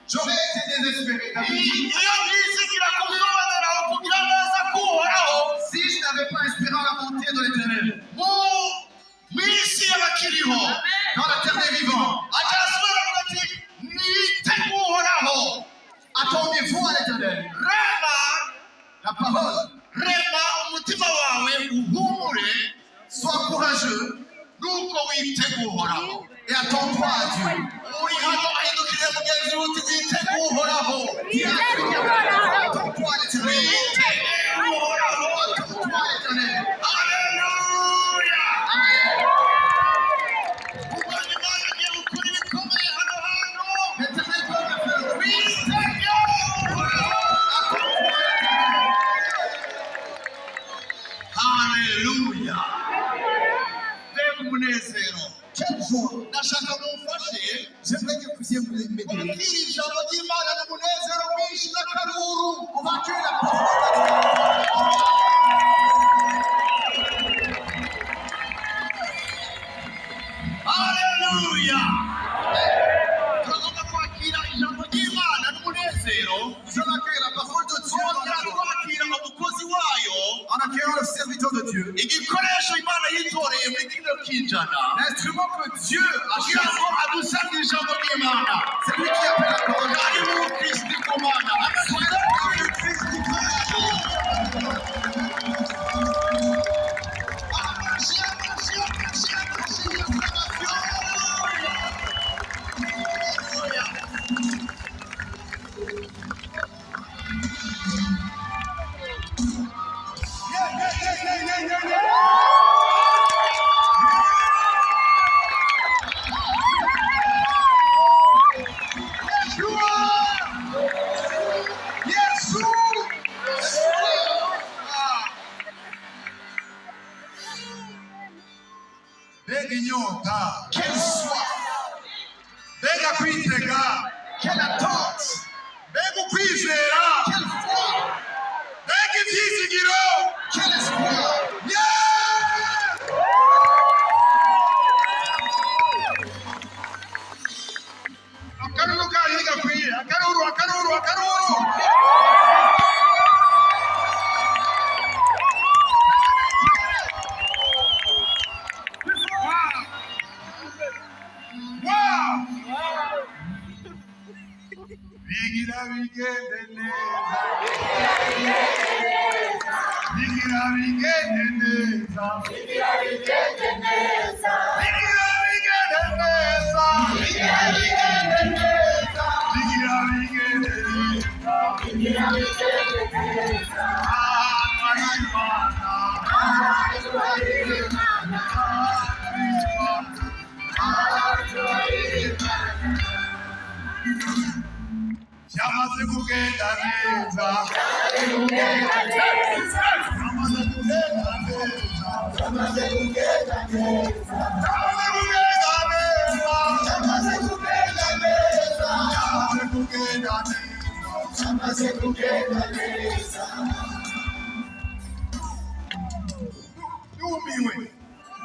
J'aurais été désespéré. Si je n'avais pas espéré la bonté de l'Éternel, dans la terre des vivants, attendez-vous à l'Éternel. La parole, sois courageux et attends-toi à Dieu. Attends-toi à l'Éternel. Attends-toi à l'Éternel. Alléluia. Quel jour. J'aimerais que vous puissiez m'aider. On va accueillir la parole. Alléluia. Je vais accueillir la parole de Dieu. En accueillant le serviteur de Dieu. L'instrument que Dieu a choisi. C'est lui qui appelle la parole de Dieu. Quelle soif, quelle attente, quelle foi, quel espoir.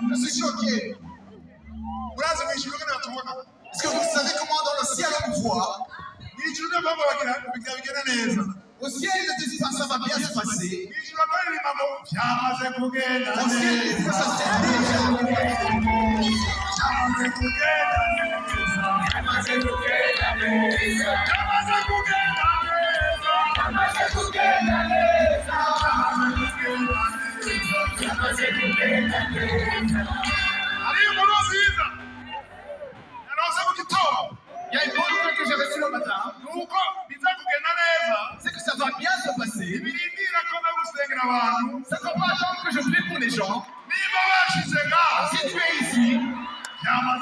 Je suis choqué. Est-ce que vous savez comment dans le ciel on voit? Au ciel, ils ne disent pas ça va bien se passer. Au ciel, ils disent ça c'est déjà. Il y a une bonne nouvelle que j'ai reçue le matin. C'est que ça va bien se passer. Ça ne va pas attendre que je prie pour les gens. Si tu es ici, alors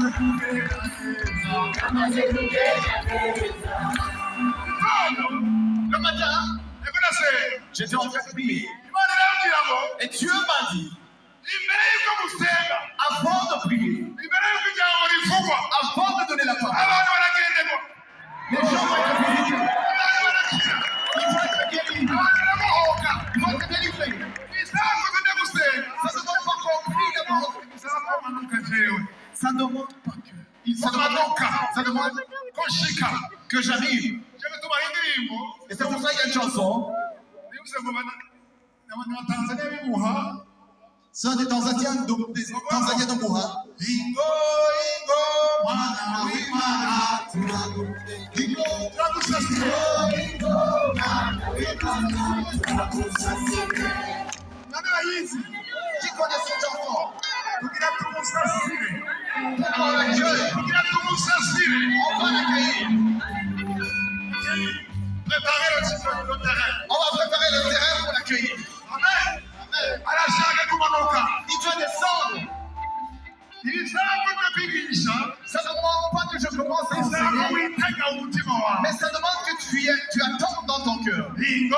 Le matin, j'étais en train de prier. Et Dieu m'a dit, avant de prier, avant de donner la parole, les gens vont être visités. Ils vont être guéris. Ils vont être délivrés. Ça ne demande pas compris d'abord. Ça ne demande pas que. Ça demande que j'arrive. Et c'est pour ça qu'il y a une chanson. Ça, des Tanzaniens de Moura. Ingo, Ingo, Mana, Wimana, Ingo, qui connaît cette chanson? On va l'accueillir. On va préparer le terrain pour l'accueillir. Amen. Il doit descendre. Ça ne demande pas que je commence à enseigner, mais ça demande que tu attends dans ton cœur. Il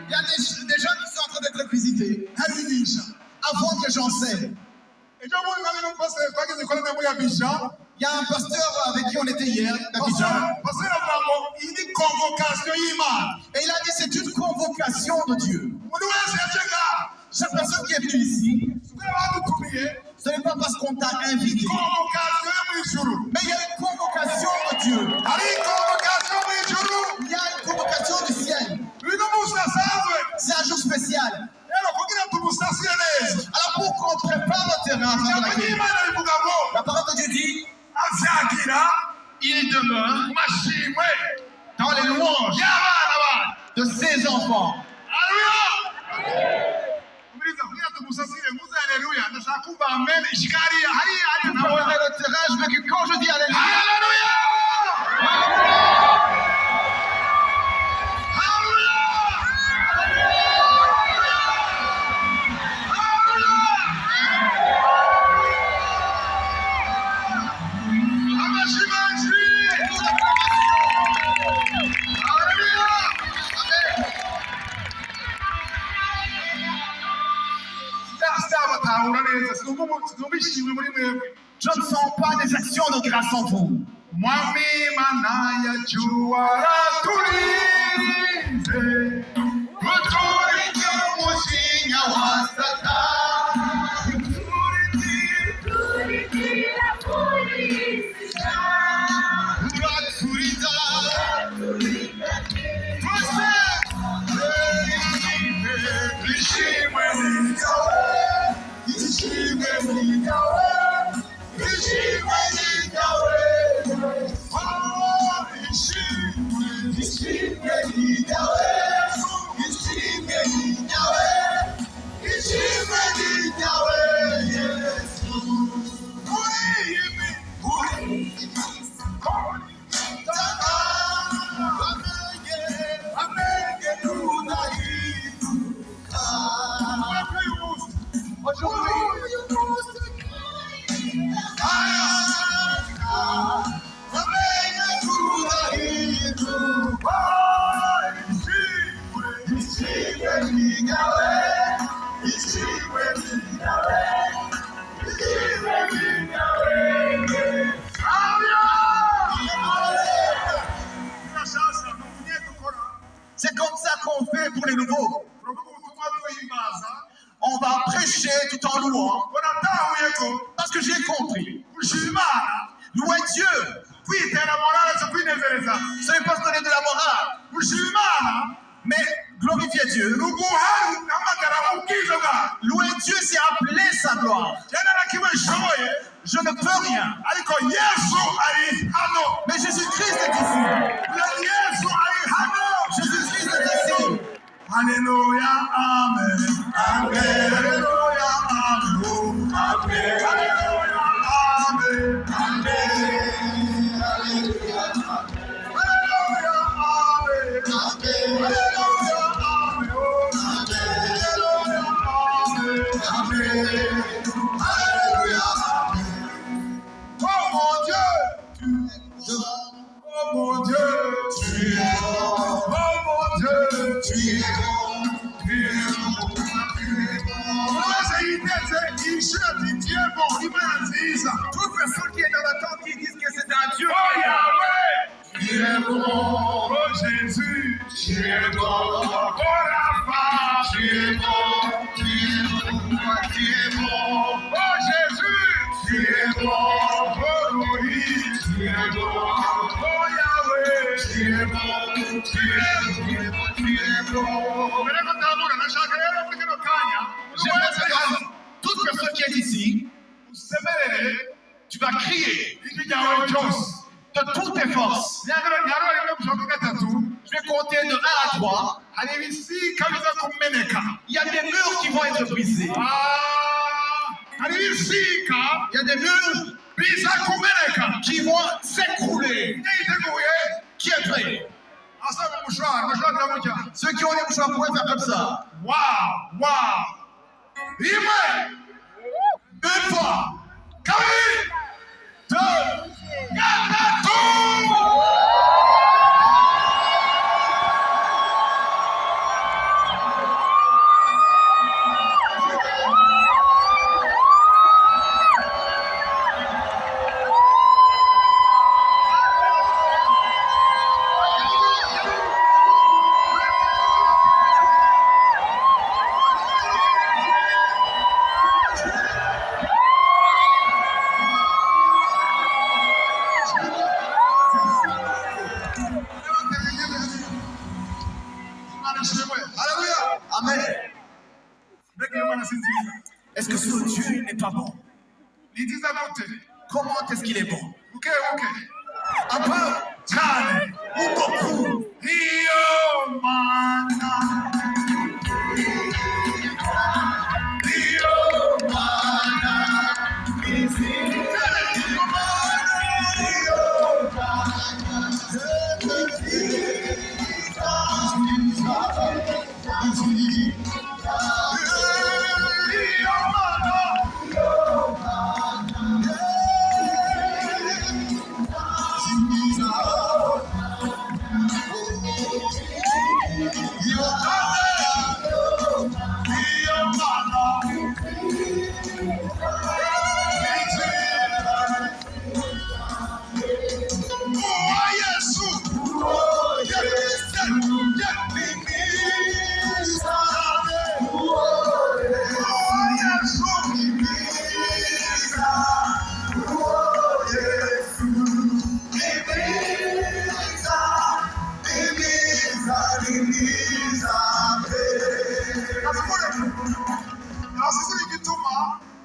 y a des gens qui sont en train d'être visités. Avant que j'enseigne. Il y a un pasteur avec qui on était hier, d'Abidjan. Et il a dit c'est une convocation de Dieu. Chaque personne qui est venue ici, ce n'est pas parce qu'on t'a invité, mais il y a une convocation de Dieu. Il y a une convocation du ciel. C'est un jour spécial. Alors pour qu'on prépare le terrain avant de l'accueillir, la parole de Dieu dit, il demeure dans les louanges de ses enfants. Pour préparer le terrain, je veux que quand je dis Alléluia, je ne sens pas des actions de grâce en vous. Aujourd'hui, ko Parce que j'ai compris. gushima Imana Louer Dieu, kwitera morale zo kwinezereza ce n'est pas se donner de la morale, gushima Imana mais glorifier Dieu. ni uguha guhamagara ubwiza bwawe Louer Dieu, c'est appeler sa gloire. jana na kimwe nshoboye Je ne peux rien, ariko Yesu ari hano mais Jésus-Christ est ici. Yesu ari hano Jésus-Christ est ici. Alléluia, Amen. Amen. Alléluia, Amen. Amen. Alléluia, Amen. Amen. Alléluia, Amen. Alléluia, Amen. Alléluia, Amen. Amen. Alléluia, Amen. Oh mon Dieu, oh mon Dieu, tu es bon. Oh mon Dieu, tu es bon. Tu es bon. Toute personne qui est dans l'attente, qui disent que c'est un Dieu. Oh Yahweh, tu es bon. Oh Jésus, tu es bon. Oh Rapha, tu es bon. Tu es bon. Tu es bon. Oh Jésus, tu es bon. Oh Louis, tu es bon. Oh Yahweh, tu es bon. Tu es bon. Tu es bon. J'aimerais savoir, toute personne qui est ici, Usemerere tu vas crier ijwi ryawe ryose. de toutes tes forces. Nyarwari rimwe gushaka gatatu. Je vais compter de 1 à 3. Hari ibisika biza kumeneka. Il y a des murs qui vont être brisés. Hari ibisika Il y a des murs biza kumeneka. qui vont s'écrouler. Yiteguye Qui est prêt? asaba umushwara gutya. Ceux qui ont les mouchoirs pourraient faire comme ça. Wow. Rimwe. Une fois, Kabiri. 2, Gatatu. Alléluia. Amen. Mbega iyo Mana si nziza. Est-ce que ce Dieu n'est pas bon? Ni nziza gute? Comment est-ce qu'il est bon? Buke buke. Un peu Cyane. ou beaucoup? Iyo Mana. Iyo Mana.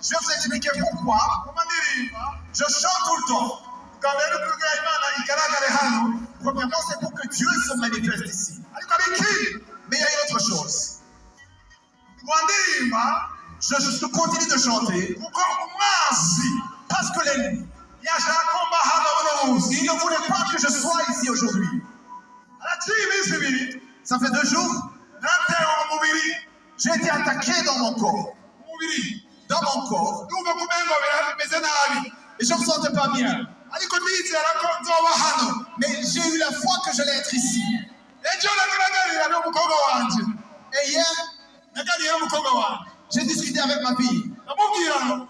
Je vais vous expliquer pourquoi je chante tout le temps. Premièrement, c'est pour que Dieu se manifeste ici. Mais il y a une autre chose. Je continue de chanter parce que l'ennemi, il ne voulait pas que je sois ici aujourd'hui. Ça fait 2 jours, j'ai été attaqué dans mon corps. Dans mon corps. Et je ne me sentais pas bien. Mais j'ai eu la foi que j'allais être ici. Et hier, j'ai discuté avec ma fille.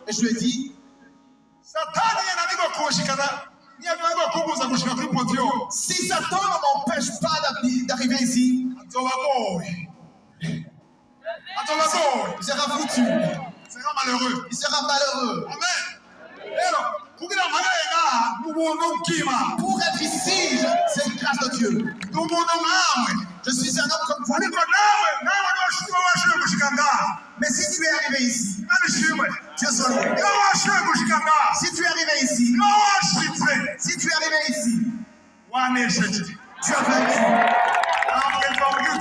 Et je lui ai dit, si Satan ne m'empêche pas d'arriver ici, il sera foutu. C'est malheureux. Il sera malheureux. Amen. Pour être ici, c'est une grâce de Dieu. Je suis un homme comme vous. Mais si tu es arrivé ici, Dieu soit loué. Si tu es arrivé ici, si tu es arrivé ici, tu as vaincu.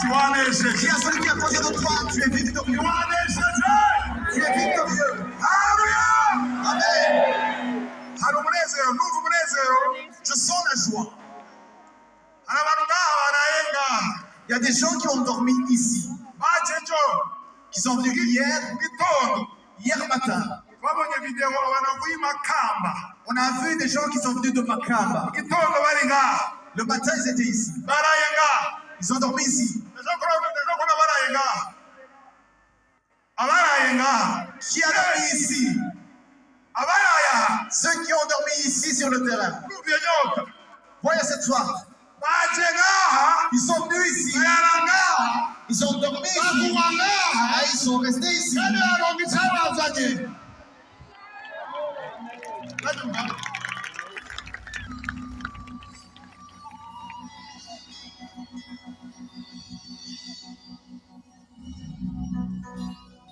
Dis à celui qui a posé de toi, tu es victorieux. Tu es victorieux. Amen. Je sens la joie. Il y a des gens qui ont dormi ici, qui sont venus hier matin. On a vu des gens qui sont venus de Makamba. Le matin, ils étaient ici. Ils ont dormi ici. Qui a dormi ici? Ceux qui ont dormi ici sur le terrain. Voyez cette soif. Ils sont venus ici. Ils ont dormi ici. Ils sont restés ici.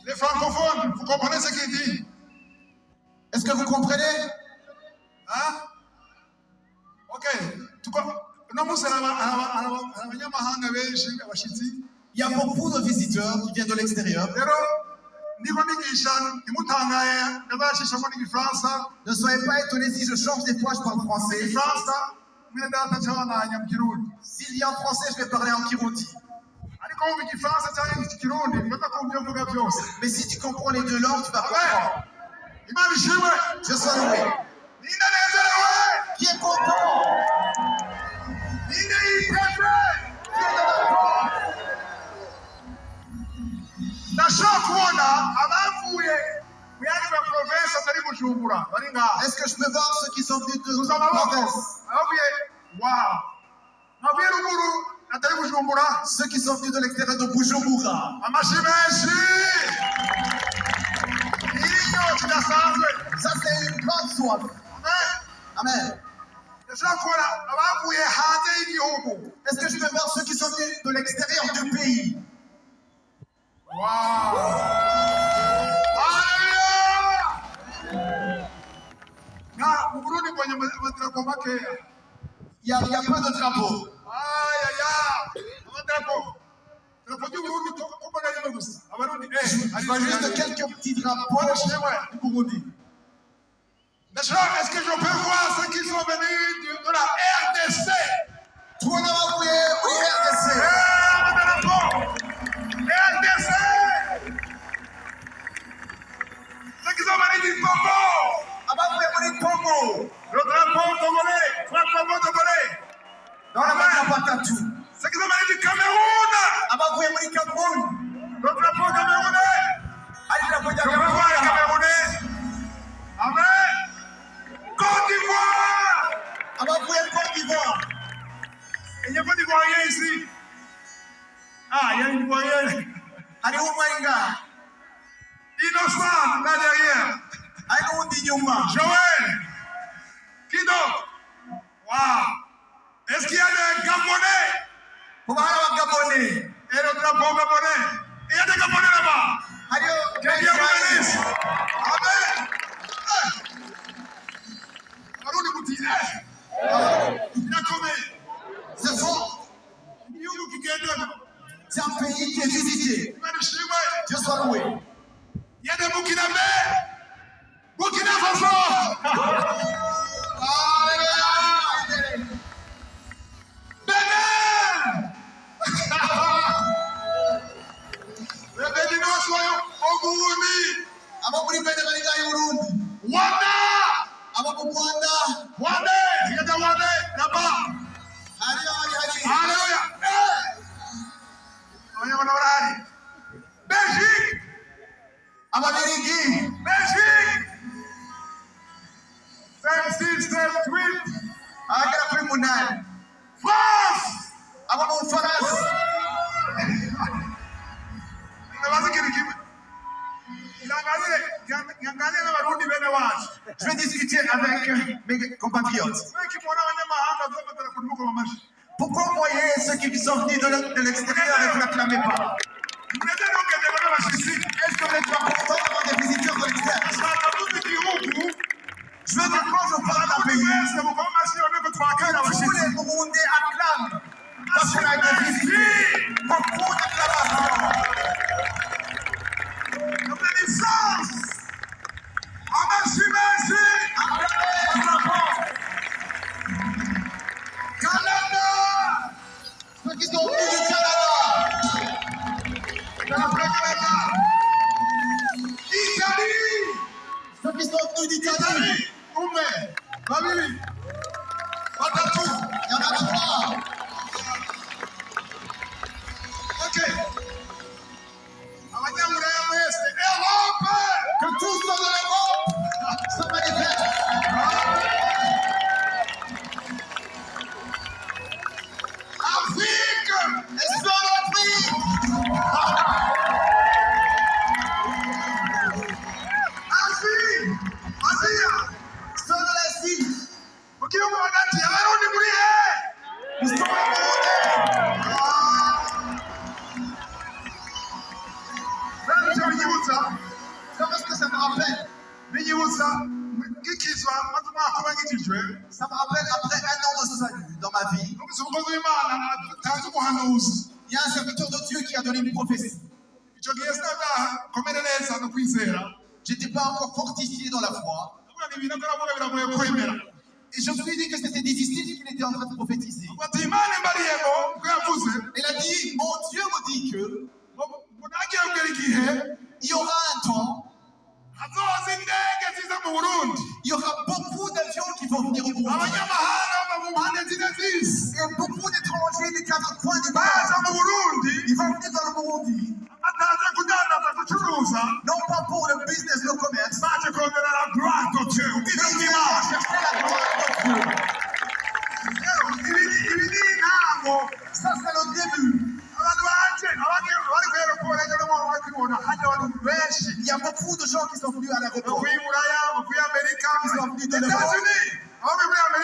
Les francophones, vous comprenez ce qu'il dit? Est-ce que vous comprenez? Hein? Ok. Il y a beaucoup de visiteurs qui viennent de l'extérieur. Ne soyez pas étonnés si je change des fois, je parle français. S'il y a en français, je vais parler en Kirundi. Mais si tu comprends les deux langues, tu vas comprendre. Je sois loué. Qui est content? Qui est Est-ce que je peux voir ceux qui sont venus de province? Ceux qui sont venus de l'extérieur de Bujumbura. Ça, c'est une grande soif. Amen. Est-ce que je peux voir ceux qui sont venus de l'extérieur du pays? Il y a peu de drapeaux. Je vois juste quelques petits drapeaux du Burundi. Est-ce que je peux voir ceux qui sont venus de la RDC? Tout le monde oui, RDC. RDC! Ceux qui sont venus du Congo! Le drapeau togolais! Le drapeau togolais! Dans la main, pas tout. Ceux qui sont venus du Cameroun! Le drapeau camerounais! Je veux voir les Camerounais! Amen! Côte d'Ivoire! Côte d'Ivoire. Il n'y a pas d'Ivoirien ici. Ah, il y a une Ivoirienne. Innocent, là derrière. Joël. Qui d'autre? Waouh. Est-ce qu'il y a des Gabonais? Et le drapeau gabonais. Il y a des Gabonais là-bas. Que Dieu vous bénisse. Amen. C'est fort. C'est un pays qui est visité. Dieu soit loué. Il y a des Burkinabés. Burkina Faso. Bénin. Les Béninois sont au Burundi. Rwanda. Rwandais. Il y a des Rwandais là-bas. Alléluia. Belgique. Belgique. 5, 6, 7, 8. France. Il a nyangalia n'abarundi bene wacu Je vais discuter avec mes compatriotes. benshi mubona abanyamahanga bazabatera ku rubuga amashi Pourquoi vous voyez ceux qui sont venus de l'extérieur et vous n'acclamez pas? mureke ntugendera n'abashitsi Est-ce que vous n'êtes pas content d'avoir des visiteurs de l'extérieur? usanga tuzi igihugu Je veux dire, quand je parle d'un abarundi pays, wese mukoma amashyi bamwe ko twakira tous abashitsi les Burundais acclament parce qu'on a été visité. Beaucoup d'acclamations. Comme des sens amashyi menshi Canada! Ceux qui sont venus du Canada. Canada Italie Ceux qui sont venus d'Italie. umwe babiri Batatu. Il y en a trois. ok abanyamuraya mwese Europe Que tous ceux de l'Europe se manifestent. Afrique Est-ce qu'on a pris? Asie Asia Ceux de l'Asie. mu gihugu hagati abarundi muri he Nous sommes les Burundais. benshi binyibutsa Qu'est-ce que ça me rappelle? binyibutsa ngikizwa maze umwaka uba nkikijwe Ça me rappelle après un an de salut dans ma vie. numvise umukozi w'imana atanze umuhanuzi Il y a un serviteur de Dieu qui a donné une prophétie. icyo gihe sinakomere neza no kwizera Je n'étais pas encore fortifié dans la foi. ndavuga ngo ibintu baravuga biragoye kwemera Et je me suis dit que c'était difficile ce qu'il était en train de prophétiser. ngo ati imana imbariyemo ko yavuze Il a dit, mon Dieu me dit que ngo nagiye kugera igihe il y aura un temps, hazoza indege ziza mu burundi il y aura beaucoup d'avions qui vont venir au Burundi. abanyamahanga bava mu mpande zine z'isi Et beaucoup d'étrangers des quatre coins du monde. baza mu burundi Ils vont venir dans le Burundi, bataje kudandaza gucuruza non pas pour le business, le commerce, baje kongerera grato ce mais ubwiza ils viennent bw'imana chercher la gloire de Dieu. rero ibi ni intango Ça, c'est le début. abantu banje abari kwera kubona rero bari kubona hajya abantu benshi Il y a beaucoup de gens qui sont venus à l'aéroport. bavuye i buraya bavuye amerika Ils sont venus de États-Unis aho muri amerika